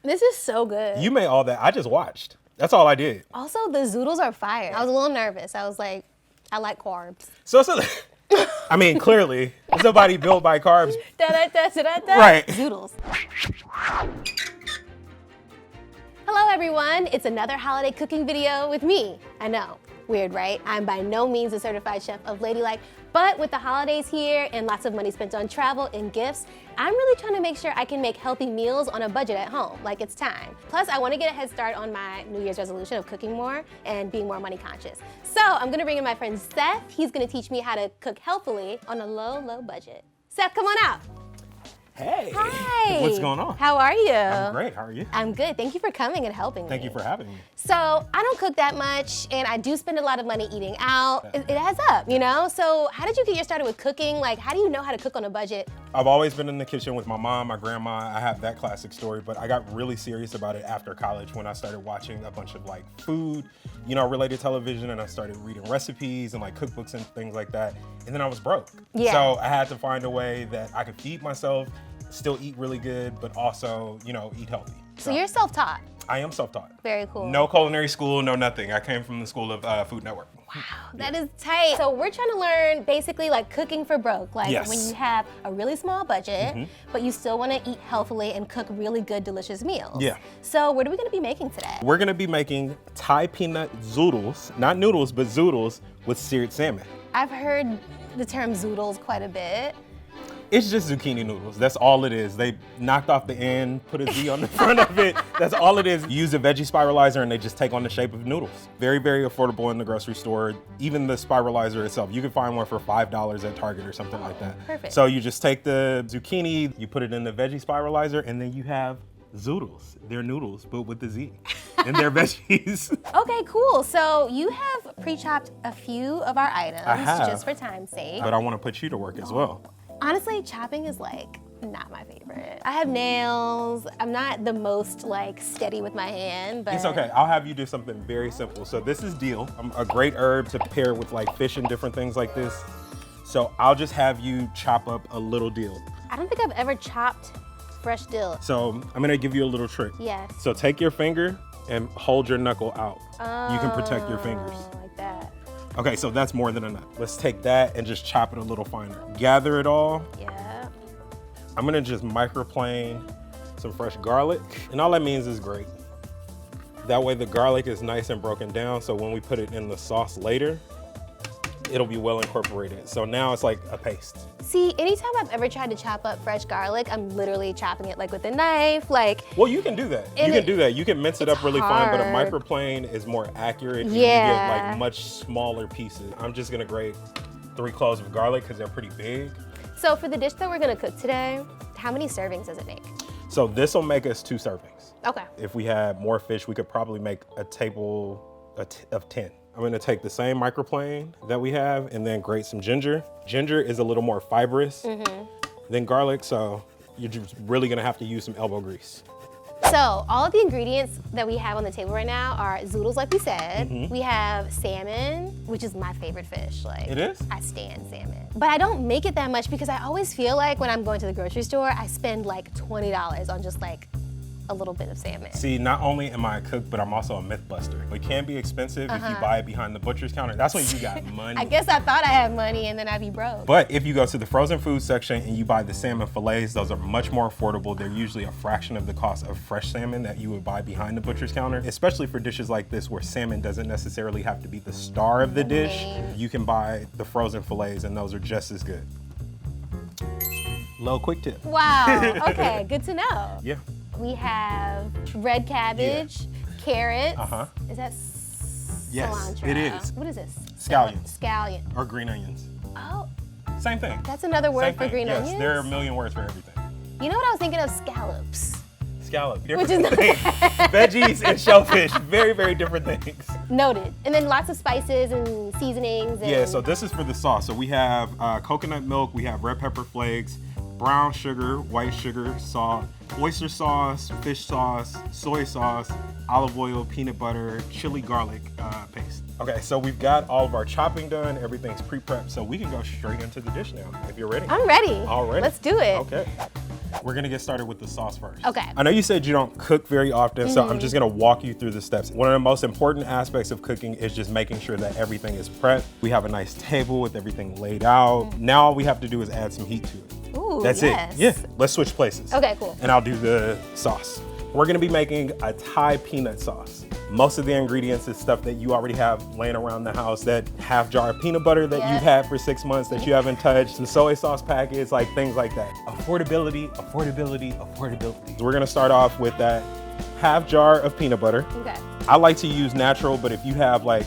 This is so good. You made all that. I just watched. That's all I did. Also, the zoodles are fire. I was a little nervous. I was like, I like carbs. So I mean, clearly, somebody built by carbs. Right. Zoodles. Hello, everyone. It's another holiday cooking video with me. I know. Weird, right? I'm by no means a certified chef of Ladylike, but with the holidays here and lots of money spent on travel and gifts, I'm really trying to make sure I can make healthy meals on a budget at home, like it's time. Plus, I want to get a head start on my New Year's resolution of cooking more and being more money conscious. So I'm going to bring in my friend Seth. He's going to teach me how to cook healthily on a low budget. Seth, come on out. Hey. Hi. What's going on? How are you? I'm great. How are you? I'm good. Thank you for coming and helping me. Thank you for having me. So I don't cook that much, and I do spend a lot of money eating out. It adds up, you know? So how did you get started with cooking? Like, how do you know how to cook on a budget? I've always been in the kitchen with my mom, my grandma. I have that classic story, but I got really serious about it after college when I started watching a bunch of like food, related television, and I started reading recipes and like cookbooks and things like that. And then I was broke. Yeah. So I had to find a way that I could feed myself, still eat really good, but also, eat healthy. So you're self-taught? I am self-taught. Very cool. No culinary school, no nothing. I came from the school of Food Network. Wow, that is tight. So we're trying to learn basically like cooking for broke. Like Yes. when you have a really small budget, but you still want to eat healthily and cook really good, delicious meals. Yeah. So what are we going to be making today? We're gonna be making Thai peanut zoodles, not noodles, but zoodles with seared salmon. I've heard the term zoodles quite a bit. It's just zucchini noodles. That's all it is. They knocked off the end, put a Z on the front of it. That's all it is. You use a veggie spiralizer and they just take on the shape of noodles. Very, very affordable in the grocery store. Even the spiralizer itself, you can find one for $5 at Target or something like that. Perfect. So you just take the zucchini, you put it in the veggie spiralizer, and then you have zoodles. They're noodles, but with the Z. And they're veggies. Okay, cool. So you have pre-chopped a few of our items I have. just for time's sake. But I want to put you to work as well. Honestly, chopping is like not my favorite. I have nails. I'm not the most like steady with my hand, but It's okay. I'll have you do something very simple. So this is dill, a great herb to pair with like fish and different things like this. So I'll just have you chop up a little dill. I don't think I've ever chopped fresh dill. So I'm gonna give you a little trick. Yes. So take your finger and hold your knuckle out. You can protect your fingers. Like that. Okay, so that's more than enough. Let's take that and just chop it a little finer. Gather it all. Yeah. I'm gonna just microplane some fresh garlic. And all that means is grate. That way the garlic is nice and broken down, so when we put it in the sauce later, it'll be well incorporated. So now it's like a paste. See, anytime I've ever tried to chop up fresh garlic, I'm literally chopping it like with a knife, like. Well, you can do that. You can mince it up really fine, but a microplane is more accurate. And you get like much smaller pieces. I'm just gonna grate 3 cloves of garlic because they're pretty big. So for the dish that we're gonna cook today, how many servings does it make? So this will make us 2 servings. Okay. If we had more fish, we could probably make a table of 10. I'm gonna take the same microplane that we have and then grate some ginger. Ginger is a little more fibrous than garlic, so you're just really gonna have to use some elbow grease. So all of the ingredients that we have on the table right now are zoodles, like we said. We have salmon, which is my favorite fish. Like, It is? I stand salmon. But I don't make it that much because I always feel like when I'm going to the grocery store, I spend like $20 on just like a little bit of salmon. See, not only am I a cook, but I'm also a myth buster. It can be expensive if you buy it behind the butcher's counter. That's when you got money. I guess I thought I had money and then I'd be broke. But if you go to the frozen food section and you buy the salmon fillets, those are much more affordable. They're usually a fraction of the cost of fresh salmon that you would buy behind the butcher's counter, especially for dishes like this where salmon doesn't necessarily have to be the star of the dish. You can buy the frozen fillets and those are just as good. Little quick tip. Wow, okay, good to know. Yeah. We have red cabbage, carrots. Is that Yes, cilantro? it is. What is this? Scallions. Scallion. Or green onions. Oh, Same thing. that's another word Same for thing. green Yes, onions? there are a million words for everything. You know what I was thinking of? Scallops. Scallop, Which different is things. Veggies and shellfish, very, very different things. Noted. And then lots of spices and seasonings. And Yeah, so this is for the sauce. So we have coconut milk, we have red pepper flakes, brown sugar, white sugar, salt, oyster sauce, fish sauce, soy sauce, olive oil, peanut butter, chili garlic paste. Okay, so we've got all of our chopping done. Everything's pre-prepped, so we can go straight into the dish now if you're ready. I'm ready. All right. Let's do it. Okay. We're gonna get started with the sauce first. Okay. I know you said you don't cook very often, so I'm just gonna walk you through the steps. One of the most important aspects of cooking is just making sure that everything is prepped. We have a nice table with everything laid out. Now all we have to do is add some heat to it. Ooh, That's yes. it. Yeah, let's switch places. Okay, cool. And I'll do the sauce. We're gonna be making a Thai peanut sauce. Most of the ingredients is stuff that you already have laying around the house, that half jar of peanut butter that you've had for 6 months that you haven't touched, some soy sauce packets, like things like that. Affordability, affordability, affordability. So we're gonna start off with that half jar of peanut butter. Okay. I like to use natural, but if you have like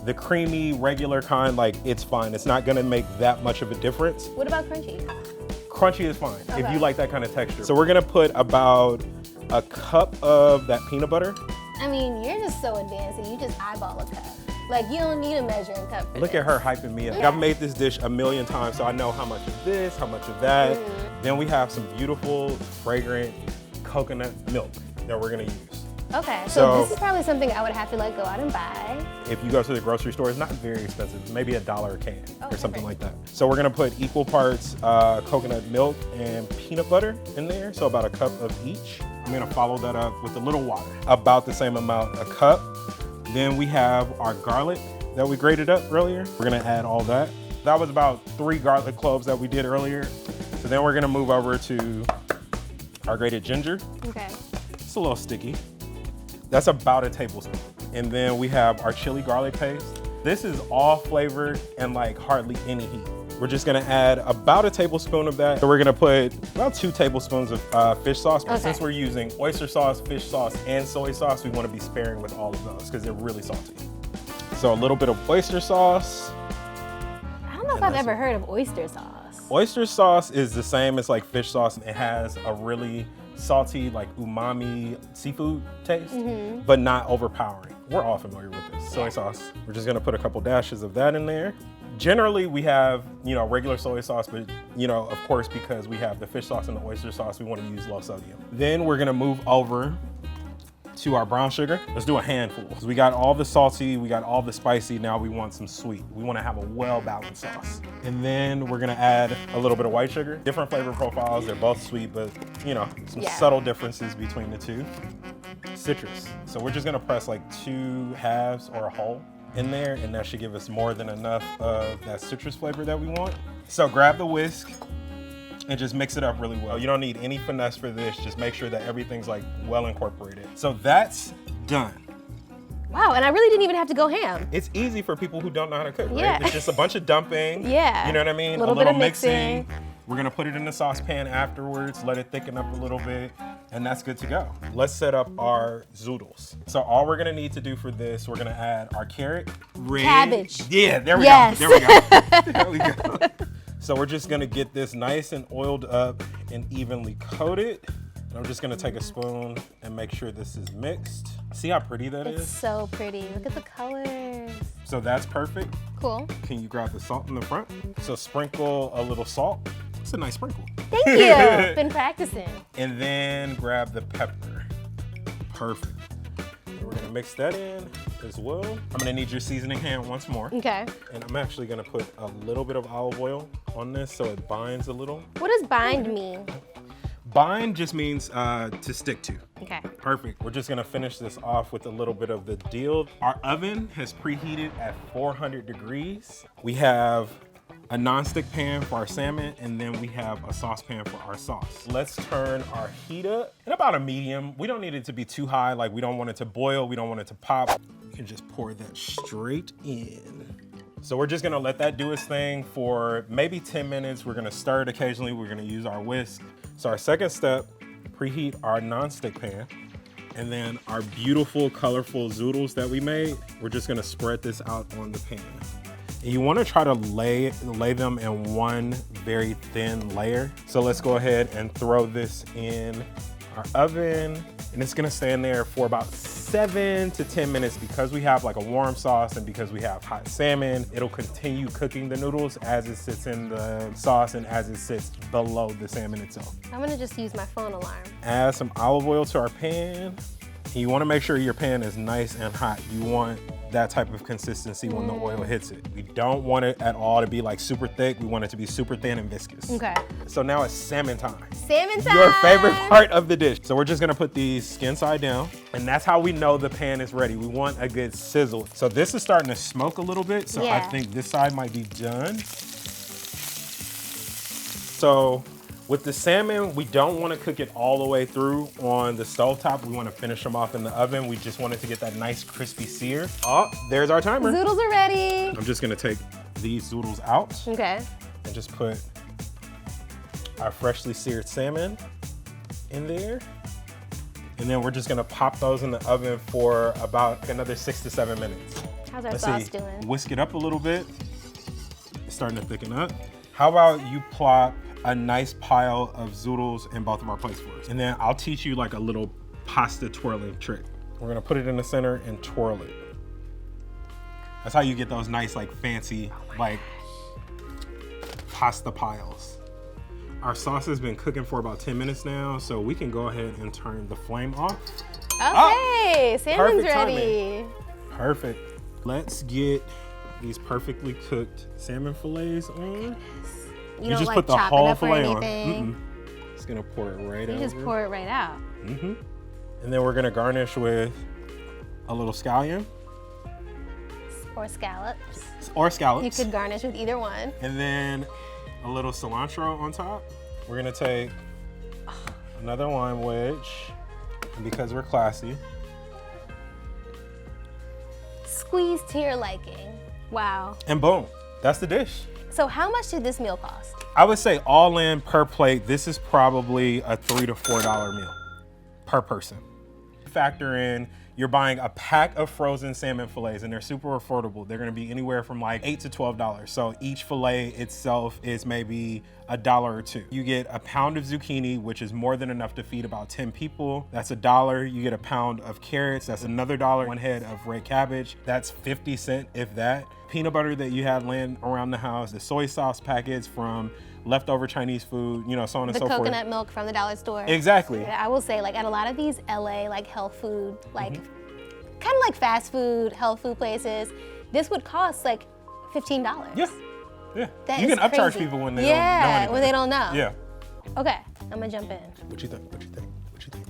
the creamy, regular kind, like it's fine. It's not gonna make that much of a difference. What about crunchy? Crunchy is fine if Okay. you like that kind of texture. So we're gonna put about a cup of that peanut butter. I mean, you're just so advanced and you just eyeball a cup. Like, you don't need a measuring cup for Look this. at her hyping me up. I've made this dish a million times, so I know how much of this, how much of that. Then we have some beautiful, fragrant coconut milk that we're gonna use. Okay, so So- this is probably something I would have to like go out and buy. If you go to the grocery store, it's not very expensive, maybe $1 a can or something perfect. like that. So we're gonna put equal parts coconut milk and peanut butter in there, so about a cup of each. I'm gonna follow that up with a little water, about the same amount, a cup. Then we have our garlic that we grated up earlier. We're gonna add all that. That was about 3 garlic cloves that we did earlier. So then we're gonna move over to our grated ginger. Okay. It's a little sticky. That's about a tablespoon. And then we have our chili garlic paste. This is all flavored and like hardly any heat. We're just gonna add about a tablespoon of that. So we're gonna put about 2 tablespoons of fish sauce. But since we're using oyster sauce, fish sauce, and soy sauce, we wanna be sparing with all of those because they're really salty. So a little bit of oyster sauce. I don't know if I've ever heard of oyster sauce. Oyster sauce is the same as like fish sauce. It has a really salty, like umami seafood taste, but not overpowering. We're all familiar with this. Soy sauce. We're just gonna put a couple dashes of that in there. Generally, we have, regular soy sauce, but, of course, because we have the fish sauce and the oyster sauce, we want to use low sodium. Then we're gonna move over to our brown sugar. Let's do a handful. So we got all the salty, we got all the spicy, now we want some sweet. We wanna have a well-balanced sauce. And then we're gonna add a little bit of white sugar. Different flavor profiles, they're both sweet, but some subtle differences between the two. Citrus. So we're just gonna press like 2 halves or a whole in there, and that should give us more than enough of that citrus flavor that we want. So grab the whisk and just mix it up really well. You don't need any finesse for this. Just make sure that everything's like well incorporated. So that's done. Wow, and I really didn't even have to go ham. It's easy for people who don't know how to cook, right? Yeah. It's just a bunch of dumping. Yeah. You know what I mean? A little bit of mixing. We're gonna put it in the saucepan afterwards, let it thicken up a little bit, and that's good to go. Let's set up our zoodles. So all we're gonna need to do for this, we're gonna add our carrot, red. Cabbage. Yeah, there we Yes. go, there we go, there we go. So we're just gonna get this nice and oiled up and evenly coated. And I'm just gonna take a spoon and make sure this is mixed. See how pretty that It's is? so pretty. Look at the colors. So that's perfect. Cool. Can you grab the salt in the front? So sprinkle a little salt. It's a nice sprinkle. Thank you. Been practicing. And then grab the pepper. Perfect. And we're gonna mix that in as well. I'm gonna need your seasoning hand once more. Okay. And I'm actually gonna put a little bit of olive oil on this so it binds a little. What does bind mean? Bind just means to stick to. Okay. Perfect. We're just gonna finish this off with a little bit of the dill. Our oven has preheated at 400 degrees. We have a nonstick pan for our salmon, and then we have a saucepan for our sauce. Let's turn our heat up in about a medium. We don't need it to be too high, like we don't want it to boil, we don't want it to pop. You can just pour that straight in. So we're just gonna let that do its thing for maybe 10 minutes. We're gonna stir it occasionally. We're gonna use our whisk. So our second step, preheat our nonstick pan. And then our beautiful, colorful zoodles that we made, we're just gonna spread this out on the pan. And you wanna try to lay them in one very thin layer. So let's go ahead and throw this in our oven. And it's gonna stay in there for about 7 to 10 minutes because we have like a warm sauce and because we have hot salmon. It'll continue cooking the noodles as it sits in the sauce and as it sits below the salmon itself. I'm gonna just use my phone alarm. Add some olive oil to our pan. And you wanna make sure your pan is nice and hot. You want that type of consistency when the oil hits it. We don't want it at all to be like super thick. We want it to be super thin and viscous. Okay. So now it's salmon time. Salmon time! Your favorite part of the dish. So we're just gonna put these skin side down, and that's how we know the pan is ready. We want a good sizzle. So this is starting to smoke a little bit, so I think this side might be done. So with the salmon, we don't want to cook it all the way through on the stovetop. We want to finish them off in the oven. We just want it to get that nice crispy sear. Oh, there's our timer. Zoodles are ready. I'm just gonna take these zoodles out. Okay. And just put our freshly seared salmon in there. And then we're just gonna pop those in the oven for about another 6 to 7 minutes. How's our sauce doing? Whisk it up a little bit. It's starting to thicken up. How about you plop a nice pile of zoodles in both of our plates for us. And then I'll teach you like a little pasta twirling trick. We're gonna put it in the center and twirl it. That's how you get those nice like fancy pasta piles. Our sauce has been cooking for about 10 minutes now, so we can go ahead and turn the flame off. Okay, salmon's ready. Timing. Perfect. Let's get these perfectly cooked salmon fillets on. You don't just like put the chop whole it up or fillet on. anything? Just gonna pour it right over. You just pour it right out. And then we're gonna garnish with a little scallion. Or scallops. Or scallops. You could garnish with either one. And then a little cilantro on top. We're gonna take another lime wedge, and because we're classy, squeeze to your liking. Wow. and boom, that's the dish. So how much did this meal cost? I would say all in per plate, this is probably a $3 to $4 meal per person. Factor in, you're buying a pack of frozen salmon fillets and they're super affordable. They're gonna be anywhere from like $8 to $12. So each fillet itself is maybe $1 or $2. You get a pound of zucchini, which is more than enough to feed about 10 people. That's $1. You get a pound of carrots, that's another $1. One head of red cabbage, that's 50 cents, if that. Peanut butter that you have laying around the house, the soy sauce packets from leftover Chinese food, you know, so on and so forth. The coconut milk from the dollar store. Exactly. I will say, like, at a lot of these LA, like, health food, like, kind of like fast food, health food places, this would cost, like, $15. Yeah, yeah. That You is can upcharge crazy. people when they don't know anything. when they don't know. Yeah. Okay, I'm gonna jump in. What you think? What you think? What you think?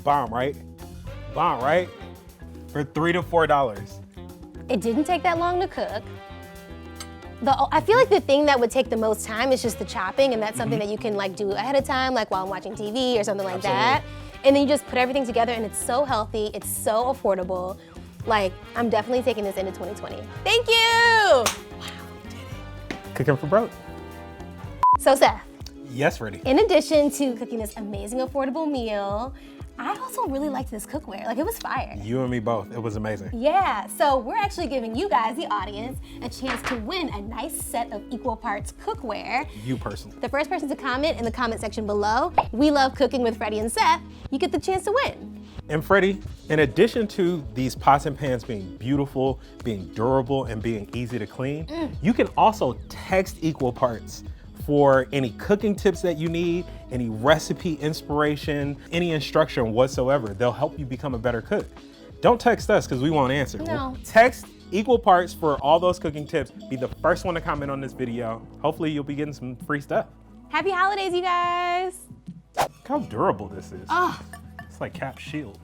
Bomb, right? Bomb, right? For $3 to $4. It didn't take that long to cook. I feel like the thing that would take the most time is just the chopping, and that's something that you can like do ahead of time, like while I'm watching TV or something like that. And then you just put everything together, and it's so healthy, it's so affordable. Like, I'm definitely taking this into 2020. Thank you! Wow, we did it. Cooking for broth. So Seth. Yes, Freddie. In addition to cooking this amazing affordable meal, I also really liked this cookware. Like, it was fire. You and me both. It was amazing. Yeah, so we're actually giving you guys, the audience, a chance to win a nice set of equal parts cookware. You personally. The first person to comment in the comment section below, "We love cooking with Freddie and Seth," you get the chance to win. And Freddie, in addition to these pots and pans being beautiful, being durable, and being easy to clean, you can also text equal parts for any cooking tips that you need, any recipe inspiration, any instruction whatsoever. They'll help you become a better cook. Don't text us because we won't answer. No. Text equal parts for all those cooking tips. Be the first one to comment on this video. Hopefully you'll be getting some free stuff. Happy holidays, you guys. Look how durable this is. Oh. It's like Cap Shield.